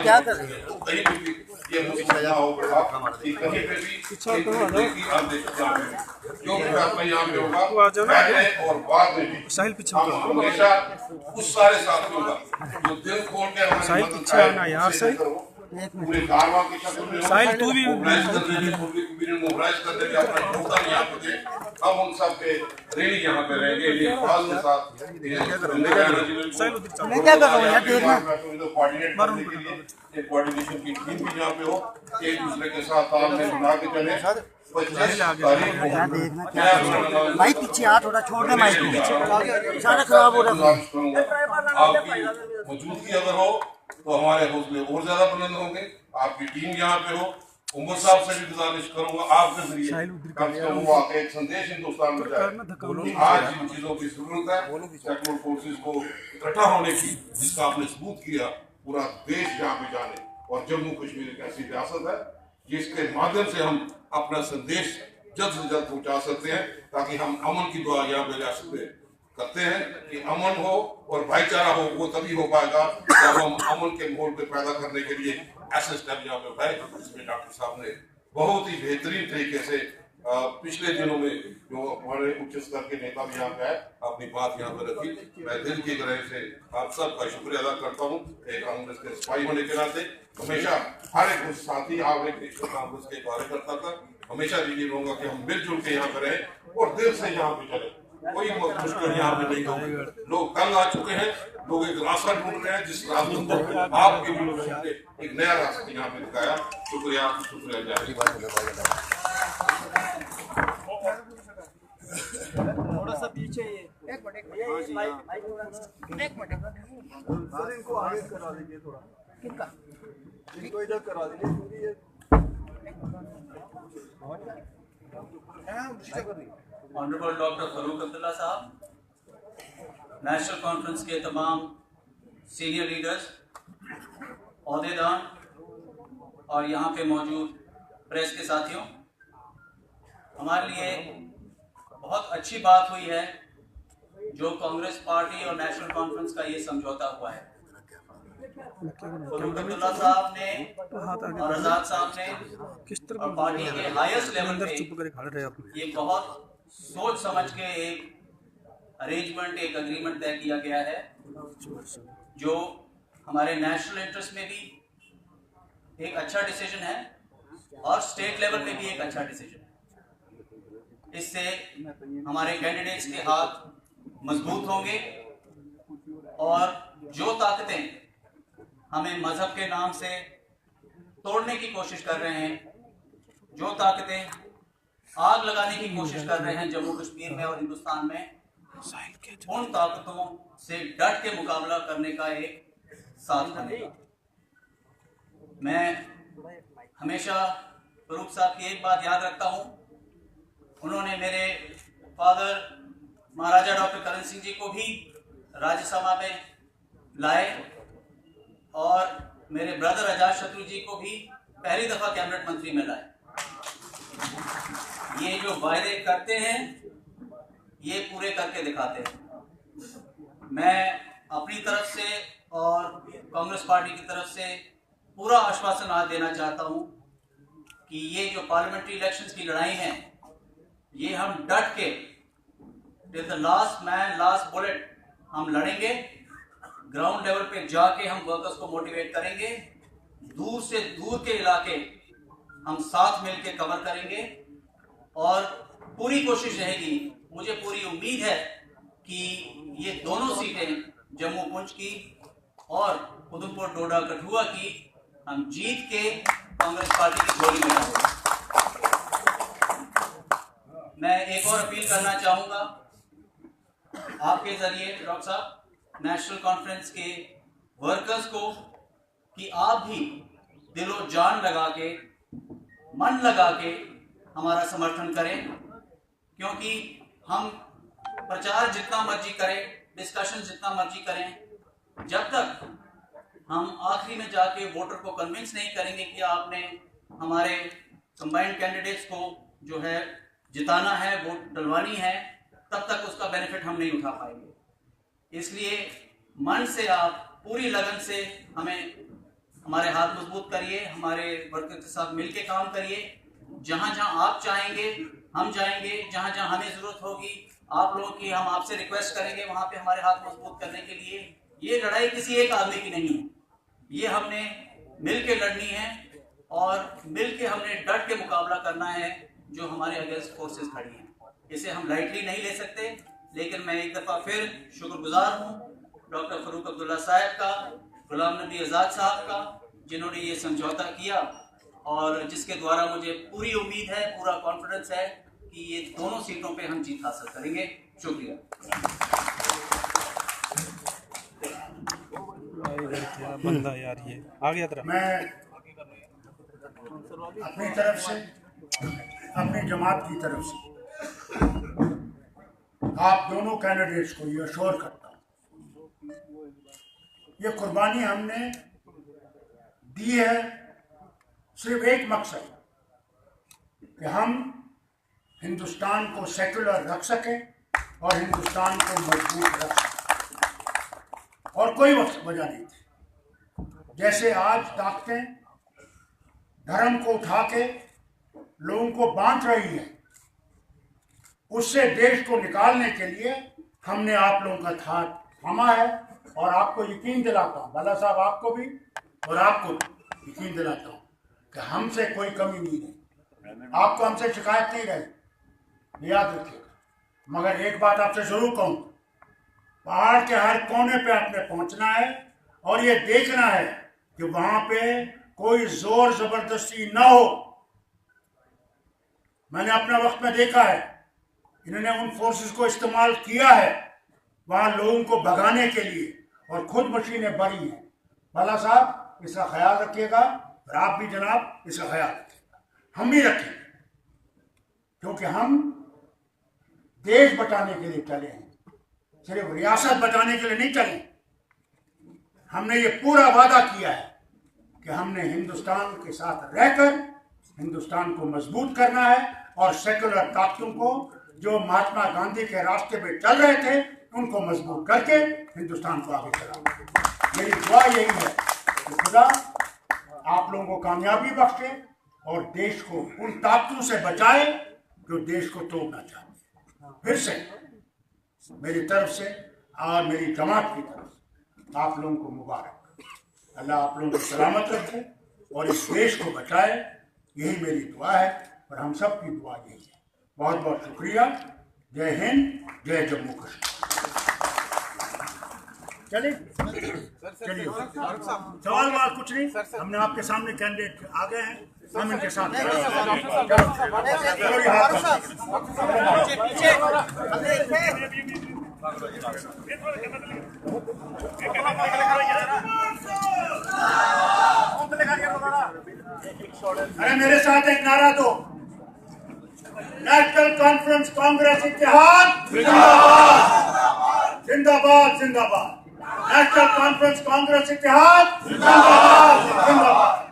क्या कर रहे हैं? कहीं पे भी ये मुझे होगा कि कहीं पे भी की आप देख सकते हैं जो भी फैसला यहाँ पे होगा पहले और बाद में भी हम हमेशा उस सारे साथियों का जो दिल खोल के हमारी मदद करें पूरे कारवां की शक्ल में साहिल तू भी मोबिलाइज करने के अपना योगदान यहाँ पे दें। हम उन सब के रैली यहाँ पे रहेंगे ये खास के साथ मैं क्या कर रहा हूँ यार देखना कोऑर्डिनेट करने के लिए एक कोऑर्डिनेशन की टीम भी यहाँ पे हो एक दूसरे के साथ तालमेल बना के चले। 25 तारीख को यार देखना क्या भाई पीछे हाथ थोड़ा छोड़ दे माइक को सारा खराब हो रहा है। आपकी मौजूदगी अगर हो तो हमारे हौसले और ज्यादा बुलंद होंगे। आपकी टीम यहाँ पे हो उमर साहब से भी गुजारिश करूंगा आपके जरिए कम से कम वो आके एक संदेश हिंदुस्तान में जाए। आज इन चीजों की जरूरत है सेक्युलर फोर्सेस को इकट्ठा होने की जिसका आपने सबूत किया पूरा देश यहाँ पे जाने और जम्मू कश्मीर एक ऐसी रियासत है जिसके माध्यम से हम अपना संदेश जल्द से जल्द पहुँचा सकते हैं ताकि हम अमन की दुआ यहाँ पे रियासत में करते हैं कि अमन हो और भाईचारा हो वो तभी हो पाएगा जब हम अमन के माहौल पे पैदा करने के लिए ऐसे स्टेप यहाँ पे उठाए जिसमें डॉक्टर साहब ने बहुत ही बेहतरीन तरीके से पिछले दिनों में जो हमारे उच्च स्तर के नेता भी यहाँ पे है अपनी बात यहाँ पे रखी। मैं दिल की तरह से आप सबका शुक्रिया अदा करता हूँ एक कांग्रेस के सिपाही होने के नाते हमेशा हर एक साथी आप एक कांग्रेस के कार्यकर्ता का हमेशा यही रहूंगा कि हम मिलजुल के यहाँ पे रहें और दिल से यहाँ पे चले कोई मुश्किल यहाँ पे नहीं होगी। लोग तंग आ चुके हैं लोग एक रास्ता ढूंढ रहे हैं जिस रास्ते को आपके भी एक नया रास्ता यहाँ पे दिखाया। शुक्रिया थोड़ा सा पीछे एक मिनट सर इनको आगे करा दीजिए थोड़ा किनका इनको इधर करा दीजिए ऑनरेबल डॉक्टर फरूक अब्दुल्ला साहब, नेशनल कॉन्फ्रेंस के तमाम सीनियर लीडर्स, ओहदेदार और यहाँ पे मौजूद प्रेस के साथियों, हमारे लिए बहुत अच्छी बात हुई है जो कांग्रेस पार्टी और नेशनल कॉन्फ्रेंस का ये समझौता हुआ है। फरूक अब्दुल्ला साहब ने और आजाद साहब ने और पार्टी के हाईएस्ट लेवल पे ये बहुत सोच समझ के एक अरेंजमेंट एक एग्रीमेंट तय किया गया है जो हमारे नेशनल इंटरेस्ट में भी एक अच्छा डिसीजन है और स्टेट लेवल पे भी एक अच्छा डिसीजन है। इससे हमारे कैंडिडेट्स के हाथ मजबूत होंगे और जो ताकतें हमें मजहब के नाम से तोड़ने की कोशिश कर रहे हैं, जो ताकतें आग लगाने की कोशिश कर रहे हैं जम्मू कश्मीर में और हिंदुस्तान में, उन ताकतों से डट के मुकाबला करने का एक साथ बनेगा। मैं हमेशा फरूक साहब की एक बात याद रखता हूँ, उन्होंने मेरे फादर महाराजा डॉक्टर करण सिंह जी को भी राज्यसभा में लाए और मेरे ब्रदर अजात शत्रु जी को भी पहली दफा कैबिनेट मंत्री में लाए। ये जो वायदे करते हैं ये पूरे करके दिखाते हैं। मैं अपनी तरफ से और कांग्रेस पार्टी की तरफ से पूरा आश्वासन आज देना चाहता हूं कि ये जो पार्लियामेंट्री इलेक्शंस की लड़ाई है ये हम डट के till the last man last bullet हम लड़ेंगे। ग्राउंड लेवल पे जाके हम वर्कर्स को मोटिवेट करेंगे, दूर से दूर के इलाके हम साथ मिलकर कवर करेंगे और पूरी कोशिश रहेगी, मुझे पूरी उम्मीद है कि ये दोनों सीटें जम्मू पुंछ की और उधमपुर डोडा कठुआ की हम जीत के कांग्रेस पार्टी की झोली में डालेंगे। मैं एक और अपील करना चाहूंगा आपके जरिए डॉक्टर साहब नेशनल कॉन्फ्रेंस के वर्कर्स को कि आप भी दिलो जान लगा के मन लगा के हमारा समर्थन करें, क्योंकि हम प्रचार जितना मर्जी करें, डिस्कशन जितना मर्जी करें, जब तक हम आखिरी में जाके वोटर को कन्विंस नहीं करेंगे कि आपने हमारे कंबाइंड कैंडिडेट्स को जो है जिताना है, वोट डलवानी है, तब तक उसका बेनिफिट हम नहीं उठा पाएंगे। इसलिए मन से आप पूरी लगन से हमें हमारे हाथ मजबूत करिए, हमारे वर्कर के साथ मिलके काम करिए। जहां जहां आप चाहेंगे हम जाएंगे, जहां जहां हमें जरूरत होगी आप लोगों की हम आपसे रिक्वेस्ट करेंगे वहां पे हमारे हाथ मजबूत करने के लिए। ये लड़ाई किसी एक आदमी की नहीं है, ये हमने मिल के लड़नी है और मिल के हमने डट के मुकाबला करना है जो हमारे अगेंस्ट फोर्सेस खड़ी हैं। इसे हम लाइटली नहीं ले सकते। लेकिन मैं एक दफ़ा फिर शुक्रगुजार हूँ डॉक्टर फरूक अब्दुल्ला साहब का, गुलाम नबी आज़ाद साहब का, जिन्होंने ये समझौता किया और जिसके द्वारा मुझे पूरी उम्मीद है, पूरा कॉन्फिडेंस है कि ये दोनों सीटों पे हम जीत हासिल करेंगे। शुक्रिया। बंदा यार ये आ गया तेरा। मैं अपनी तरफ से, अपनी जमात की तरफ से आप दोनों कैंडिडेट्स को ये अश्योर करता हूँ, ये कुर्बानी हमने दी है सिर्फ एक मकसद कि हम हिंदुस्तान को सेकुलर रख सकें और हिंदुस्तान को मजबूत रख सकें, और कोई वजह नहीं थी। जैसे आज ताकतें धर्म को उठा के लोगों को बांट रही हैं, उससे देश को निकालने के लिए हमने आप लोगों का हाथ थामा है। और आपको यकीन दिलाता हूँ, बाला साहब आपको भी और आपको भी यकीन दिलाता हूँ कि हमसे कोई कमी नहीं है, आपको हमसे शिकायत नहीं रही, याद रखिएगा। मगर एक बात आपसे जरूर कहूँ, पहाड़ के हर कोने पे आपने पहुंचना है और ये देखना है कि वहां पे कोई जोर जबरदस्ती ना हो। मैंने अपने वक्त में देखा है, इन्होंने उन फोर्सेस को इस्तेमाल किया है वहां लोगों को भगाने के लिए, और खुद मशीनें बड़ी हैं। बाला साहब इसका ख्याल रखिएगा और आप भी जनाब इसका ख्याल रखिएगा, हम भी रखेंगे, क्योंकि हम देश बचाने के लिए चले हैं, सिर्फ रियासत बचाने के लिए नहीं चले। हमने ये पूरा वादा किया है कि हमने हिंदुस्तान के साथ रहकर हिंदुस्तान को मजबूत करना है और सेकुलर ताकतों को जो महात्मा गांधी के रास्ते पे चल रहे थे उनको मजबूत करके हिंदुस्तान को आगे चलाना। मेरी दुआ यही है कि खुदा आप लोगों को कामयाबी बख्शे और देश को उन ताकतों से बचाए जो देश को तोड़ना चाहते हैं। फिर से मेरी तरफ से और मेरी जमात की तरफ से आप लोगों को मुबारक। अल्लाह आप लोगों को सलामत रखे और इस देश को बचाए, यही मेरी दुआ है और हम सब की दुआ यही है। बहुत बहुत शुक्रिया। जय हिंद, जय जम्मू कश्मीर। चलिए चलिए, सवाल वाल कुछ नहीं, हमने आपके सामने कैंडिडेट आ गए हैं, हम इनके साथ अरे मेरे साथ एक नारा दो, नेशनल कॉन्फ्रेंस कांग्रेस इत्तेहाद जिंदाबाद जिंदाबाद जिंदाबाद। नेशनल कॉन्फ्रेंस कांग्रेस इत्तेहाद जिंदाबाद जिंदाबाद।